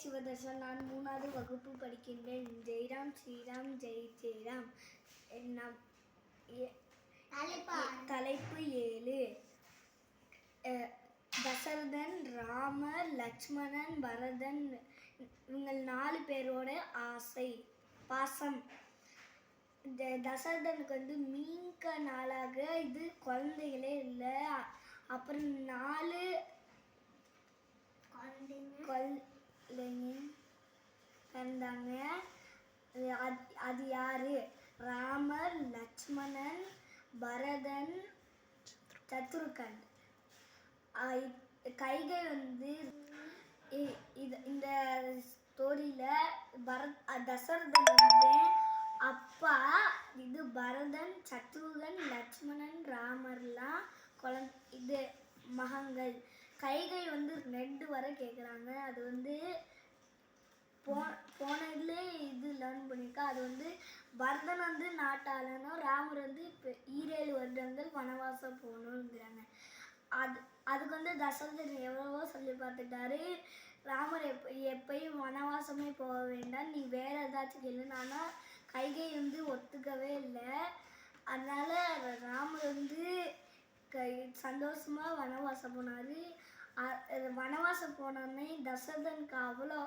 சிவதர்ஷன். நான் 3வது வகுப்பு படிக்கின்றேன். ஜெய்ராம் ஸ்ரீராம் ஜெய் ஜெய்ராம். தலைப்பு 7. தசரதன், ராமர், லட்சுமணன், பரதன் இவங்க 4 பேரோட பாசம். இந்த தசரதனுக்கு வந்து மீங்க நாளாக இது குழந்தைகளே இல்லை. அப்புறம் 4 குழந்தைங்க பிறந்தாங்க. அது யாரு? ராமர், லட்சுமணன், பரதன், சத்ருகன். கைகை வந்து இந்த ஸ்டோரியில தசரதன் வந்து அப்பா. இது பரதன், சத்ருகன், லட்சுமணன், ராமர்லாம் இது மகன்கள். கைகை வந்து 2 வரை கேட்குறாங்க. அது வந்து போன இது லேர்ன் பண்ணியிருக்கா. அது வந்து பரதன் வந்து நாட்டாளனும், ராமர் வந்து 7 வருடங்கள் வனவாசம் போகணுங்கிறாங்க. அதுக்கு வந்து தசரதன் எவ்வளவோ சொல்லி பார்த்துட்டாரு. ராமர் எப்பயும் வனவாசமே போக வேண்டாம், நீ வேற ஏதாச்சும் கேளுன்னு. ஆனால் கைகை வந்து ஒத்துக்கவே இல்லை. அதனால ராமர் வந்து சந்தோஷமா வனவாசம் போனார். வனவாசம் போனோடனே தசரதனுக்கு அவ்வளோ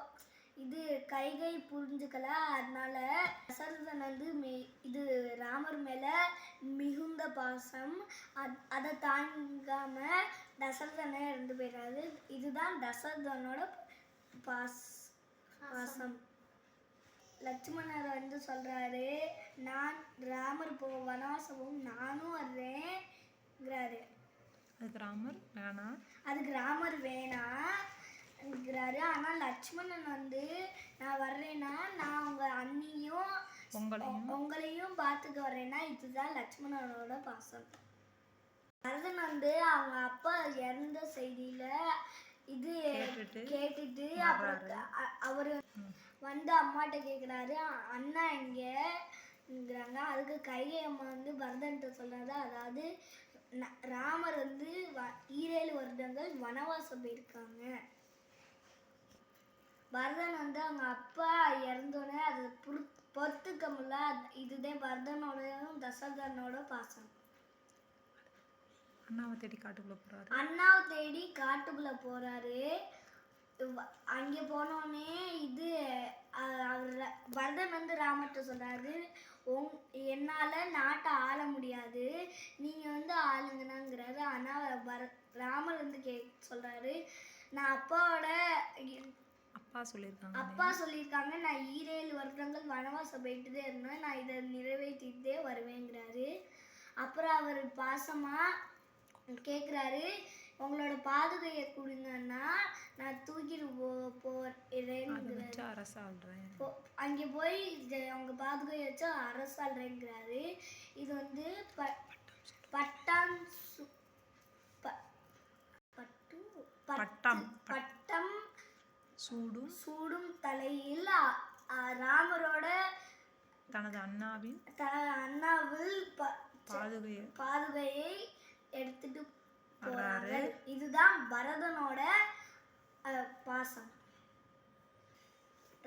இது கைகை புரிஞ்சுக்கல. அதனால தசரதன் வந்து இது ராமர் மேலே மிகுந்த பாசம். அதை தாங்காம தசரதனே இறந்து போயிடாது. இதுதான் தசரதனோட பாசம். லட்சுமணர் வந்து சொல்றாரு, நான் ராமர் வனவாசம் நானும் வர்றேங்கிறாரு. அதுக்கு ராமர் வேணாங்கிறாரு. ஆனால் லட்சுமணன் வந்து நான் வர்றேன்னா நான் உங்க அண்ணியும் உங்களையும் பார்த்துக்க வர்றேன்னா. இதுதான் லட்சுமணனோட பாசம். பரதன் வந்து அவங்க அப்பா இறந்த செய்தியில இது கேட்டுட்டு அப்புறம் அவரு வந்து அம்மாட்ட கேட்குறாரு, அண்ணா எங்கங்கிறாங்க. அதுக்கு கைகை அம்மா வந்து பரதன்ட்ட சொல்றாரு, அதாவது ராமர் வந்து 7 வருடங்கள் வனவாசம் போயிருக்காங்க. பரதன் வந்து அவங்க அப்பா இறந்தோடனே அதை பொறுத்துக்க முடியல. இதுதான் பரதனோடையும் தசரதனோட பாசம். அண்ணாவை தேடி காட்டுக்குள்ள போறாரு. அங்கே போனோடனே இது பரதன் வந்து ராமர்கிட்ட சொல்றாரு, என்னால நாட்டை ஆள முடியாது, நீங்க வந்து ஆளுங்கன்னாங்கிறாரு. ஆனா ராமர் வந்து சொல்றாரு, நான் அப்பா சொல்லியிருக்காங்க, நான் 7 வருடங்கள் வனவாசம் போயிட்டுதே இருந்தேன், நான் இதை நிறைவேற்றிட்டே வருவேங்கிறாரு. அப்புறம் அவர் பாசமா கேட்குறாரு, உங்களோட பாதுகையை கொடுங்கன்னா நான் தூக்கிட்டு போறேங்கிறாரு. அங்கே போய் அவங்க பாதுகையை வச்சு அரசாள்றேங்கிறாரு. இது வந்து பட்டம் சூடும் தலையில் ராமரோட தனது அண்ணாவில் பாதுகையை எடுத்துட்டு போறாரு. இதுதான் பரதனோட பாசம்.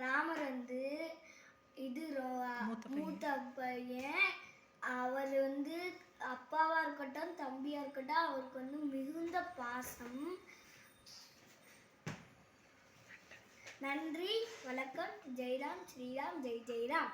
ராமர் வந்து இது மூத்த பையன். அவர் வந்து அப்பாவா இருக்கட்டும் தம்பியா இருக்கட்டும் அவருக்கு வந்து மிகுந்த பாசம். நன்றி, வணக்கம். ஜெய்ராம் ஸ்ரீராம் ஜெய் ஜெய்ராம்.